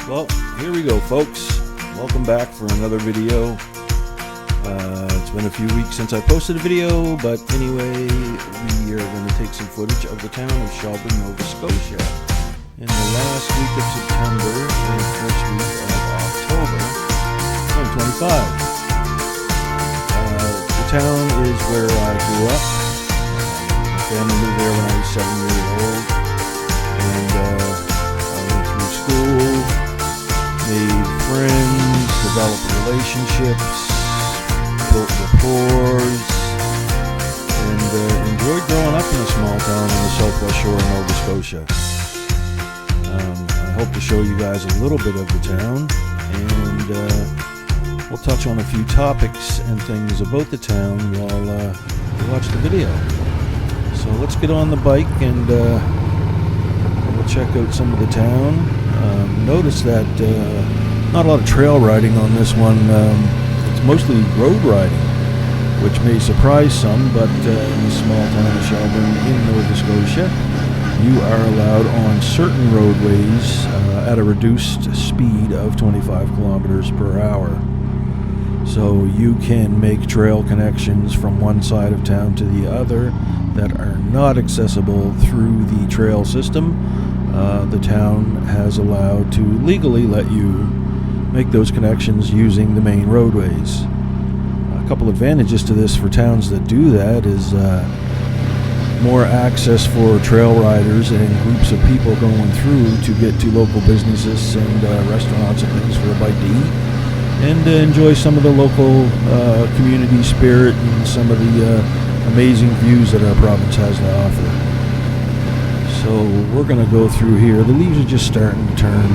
Well, here we go, folks. Welcome back for another video. It's been a few weeks since I posted a video, but anyway, we are going to take some footage of the town of Shelburne, Nova Scotia in the last week of September and first week of October 2025. The town is where I grew up. My family moved there when I was 7 years old, and I went through school, made friends, developed relationships, built rapport, and enjoyed growing up in a small town on the southwest shore of Nova Scotia. I hope to show you guys a little bit of the town, and we'll touch on a few topics and things about the town while we watch the video. So let's get on the bike and we'll check out some of the town. Notice that not a lot of trail riding on this one. It's mostly road riding, which may surprise some, but in the small town of Shelburne in Nova Scotia, you are allowed on certain roadways at a reduced speed of 25 kilometers per hour. So you can make trail connections from one side of town to the other that are not accessible through the trail system. The town has allowed to legally let you make those connections using the main roadways. A couple advantages to this for towns that do that is more access for trail riders and groups of people going through to get to local businesses and restaurants and things for a bite to eat, and enjoy some of the local community spirit and some of the amazing views that our province has to offer. So we're going to go through here. The leaves are just starting to turn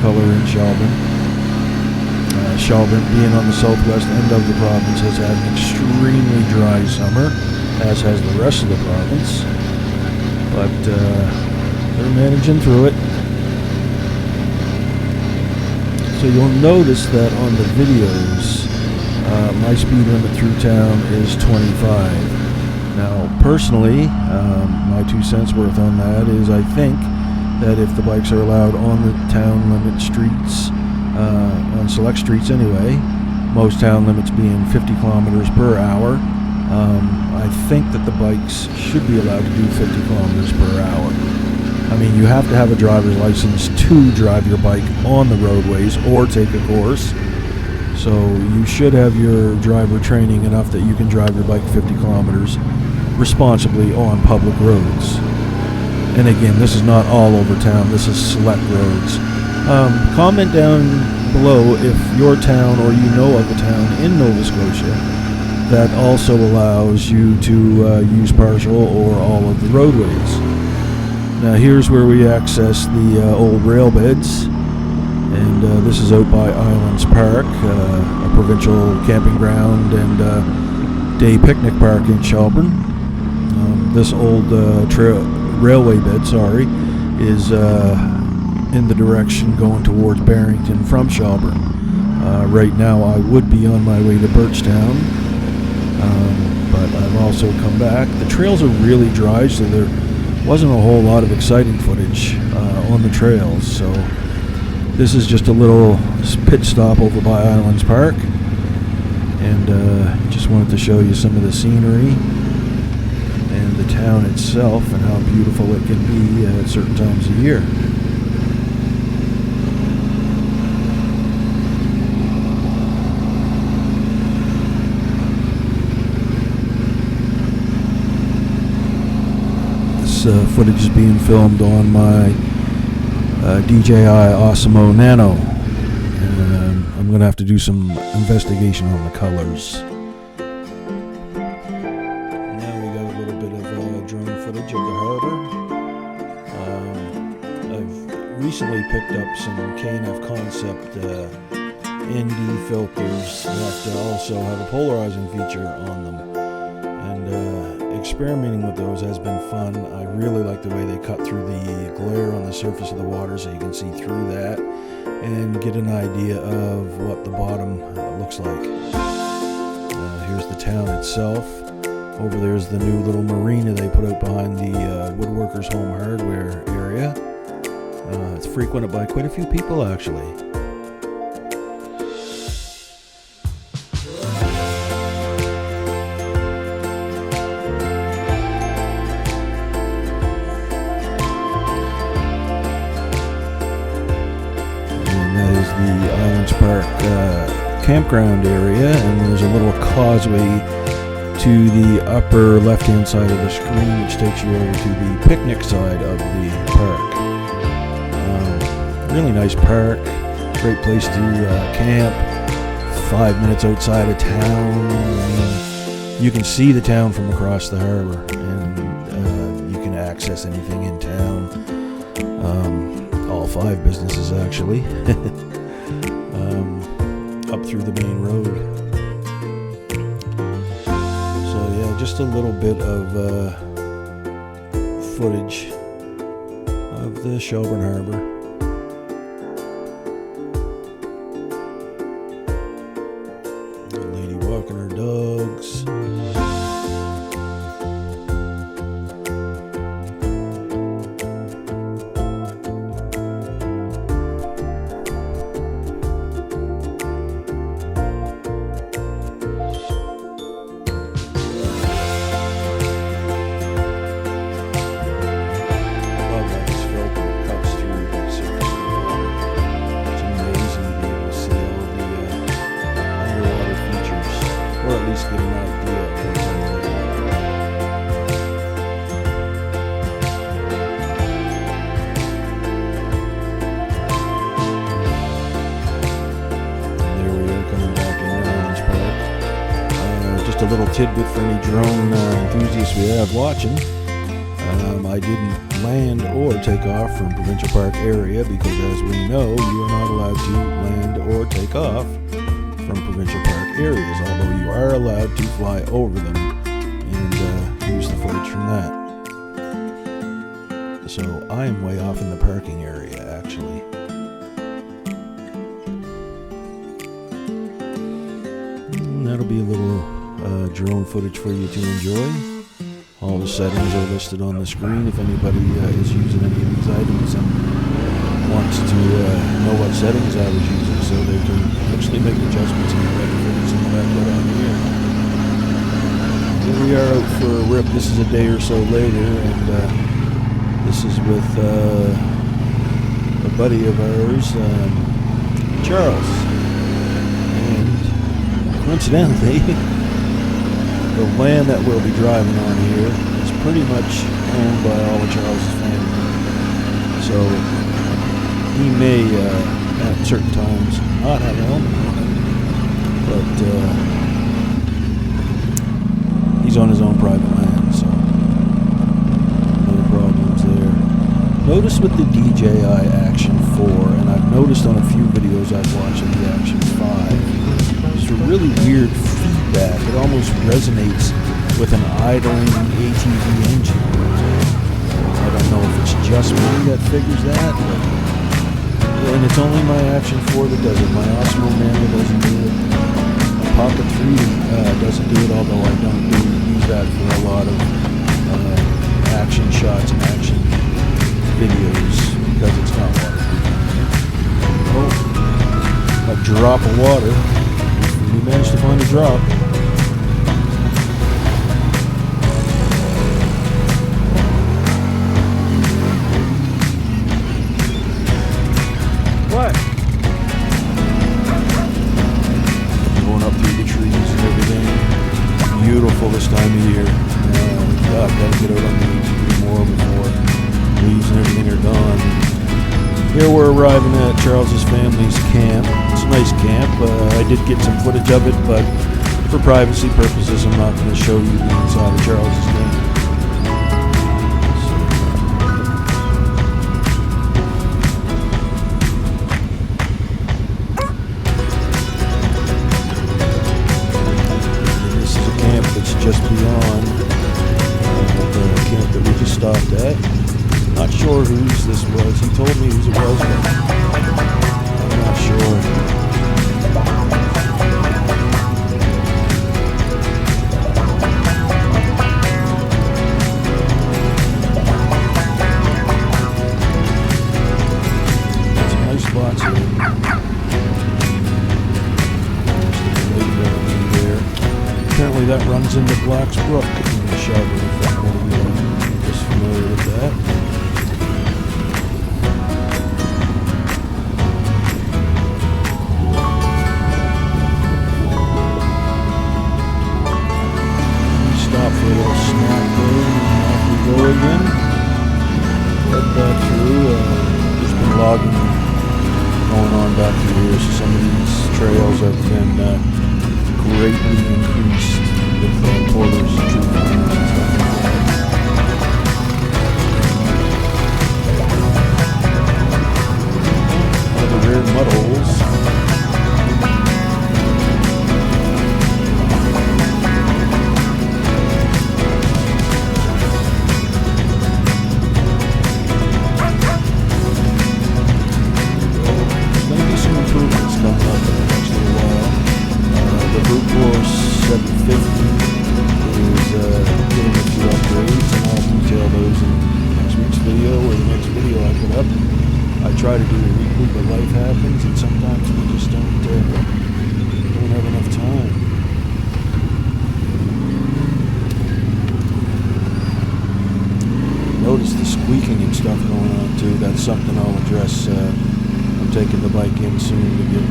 color in Shelburne. Shelburne, being on the southwest end of the province, has had an extremely dry summer, as has the rest of the province. But they're managing through it. So you'll notice that on the videos, my speed limit through town is 25. Now, personally, my 2 cents worth on that is I think that if the bikes are allowed on the town limit streets, on select streets anyway, most town limits being 50 kilometers per hour, I think that the bikes should be allowed to do 50 kilometers per hour. I mean, you have to have a driver's license to drive your bike on the roadways or take a course. So you should have your driver training enough that you can drive your bike 50 kilometers responsibly on public roads. And again, this is not all over town, this is select roads. Comment down below if your town or you know of a town in Nova Scotia that also allows you to use partial or all of the roadways. Now here's where we access the old rail beds, and this is out by Islands Park, a provincial camping ground and day picnic park in Shelburne. This old railway bed, is in the direction going towards Barrington from Shelburne. Right now I would be on my way to Birchtown, but I've also come back. The trails are really dry, so there wasn't a whole lot of exciting footage on the trails. So this is just a little pit stop over by Islands Park, and just wanted to show you some of the scenery and the town itself and how beautiful it can be at certain times of year. This footage is being filmed on my DJI Osmo Nano, and I'm going to have to do some investigation on the colors. Now we got a little bit of drone footage of the harbor. I've recently picked up some Fconcepts ND filters that also have a polarizing feature on them, and experimenting with those has been fun. I really like the way they cut through the glare on the surface of the water, so you can see through that and get an idea of what the bottom looks like. Here's the town itself. Over there's the new little marina they put out behind the Woodworkers Home Hardware area. It's frequented by quite a few people, actually. And that is the Islands Park campground area, and there's a little causeway to the upper left-hand side of the screen, which takes you over to the picnic side of the park. Really nice park, great place to camp, 5 minutes outside of town. You can see the town from across the harbor, and you can access anything in town. All 5 businesses, actually, up through the main road. Just a little bit of footage of the Shelburne Harbor. A lady walking her dogs. A little tidbit for any drone enthusiasts we have watching. I didn't land or take off from Provincial Park area because, as we know, you are not allowed to land or take off from Provincial Park areas, although you are allowed to fly over them and use the footage from that. So I am way off in the parking area, actually. And that'll be a little drone footage for you to enjoy. All the settings are listed on the screen if anybody is using any of these items and wants to know what settings I was using, so they can actually make adjustments and get ready for some of that on here. Here we are out for a rip. This is a day or so later, and this is with a buddy of ours, Charles. And coincidentally, the land that we'll be driving on here is pretty much owned by all of Charles's family. So he may, at certain times, not have a helmet on, but he's on his own private land, so no problems there. Notice with the DJI Action 4, and I've noticed on a few videos I've watched of the Action 5, there's a really weird feedback. It almost resonates with an idling ATV engine. I don't know if it's just me that figures that, and it's only my Action 4 that does it. My Osmo Nano doesn't do it. My Pocket 3 doesn't do it, although I don't use that for a lot of action shots and action videos because it's not waterproof. Oh, a drop of water. We managed to find a drop. What? Going up through the trees and everything. Beautiful this time of year. I've got to get out on the ATV more before leaves and everything are gone. Here we're arriving at Charles's family's camp. It's a nice camp. I did get some footage of it, but for privacy purposes, I'm not going to show you the inside of Charles's camp. And this is a camp that's just beyond the camp that we just stopped at. Not sure whose this was. He told me whose it was, but I'm not sure. that runs into Black's Brook in the shovel, if anybody is familiar with that. Stop for a little snack there, and off we go again. Head back through. There's been logging going on back through here, so some of these trails have been greatly increased with porters and tree climbers and stuff like that. One of the rare mud holes. Try to do it weekly, but life happens, and sometimes we just don't have enough time. Notice the squeaking and stuff going on too. That's something I'll address. I'm taking the bike in soon to get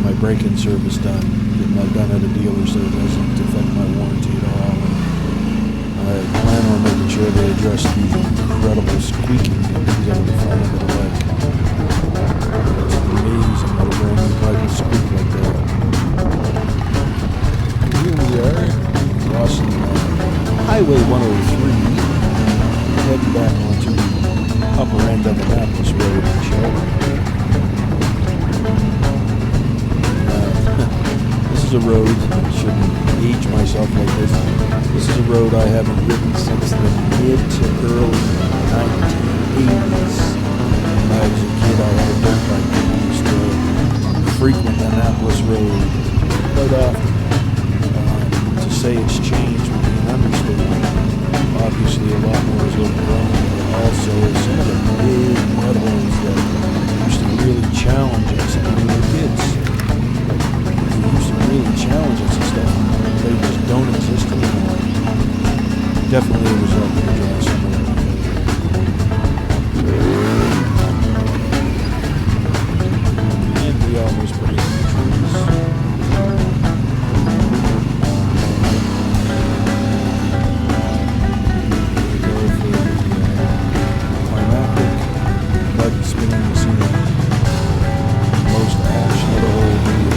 my break-in service done. Getting that done at a dealer so it doesn't affect my warranty at all. I plan on making sure they address the incredible squeaking that comes out of the front end of the bike. It's amazing that a brand new bike will squeak like that. Here we are, crossing Highway 103, heading back onto the upper end of Annapolis Road in Shelby. This is a road, I shouldn't age myself like this. This is a road I haven't ridden since the mid to early 1980s. When I was a kid, I had a dirt bike that used to frequent Annapolis Road quite often. To say it's changed would be an understatement. Obviously, a lot more is overgrown, but also some of the big mud holes that used to really challenge us when we were kids. They used to really challenge us and stuff. They just don't exist anymore. Definitely a result of the dry summer. And we almost put it in the trees. Go for the climactic bug spinning scene. Most action of the whole video.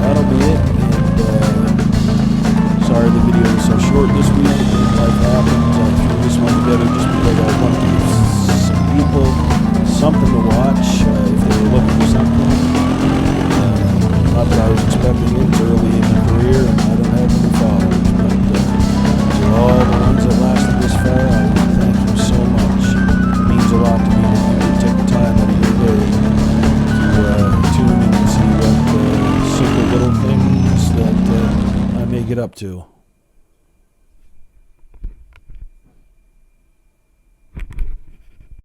That'll be it, and sorry the video was so short this week. Life happens. I threw this one together just because I wanted to give some people something to watch if they were looking for something. Not that I was expecting it. It's early in my career and I don't have any followers, but to all the ones that lasted this far, I want to thank you so much. It means a lot to me that you would take the time out of your day to tune in and see what simple little things that I may get up to.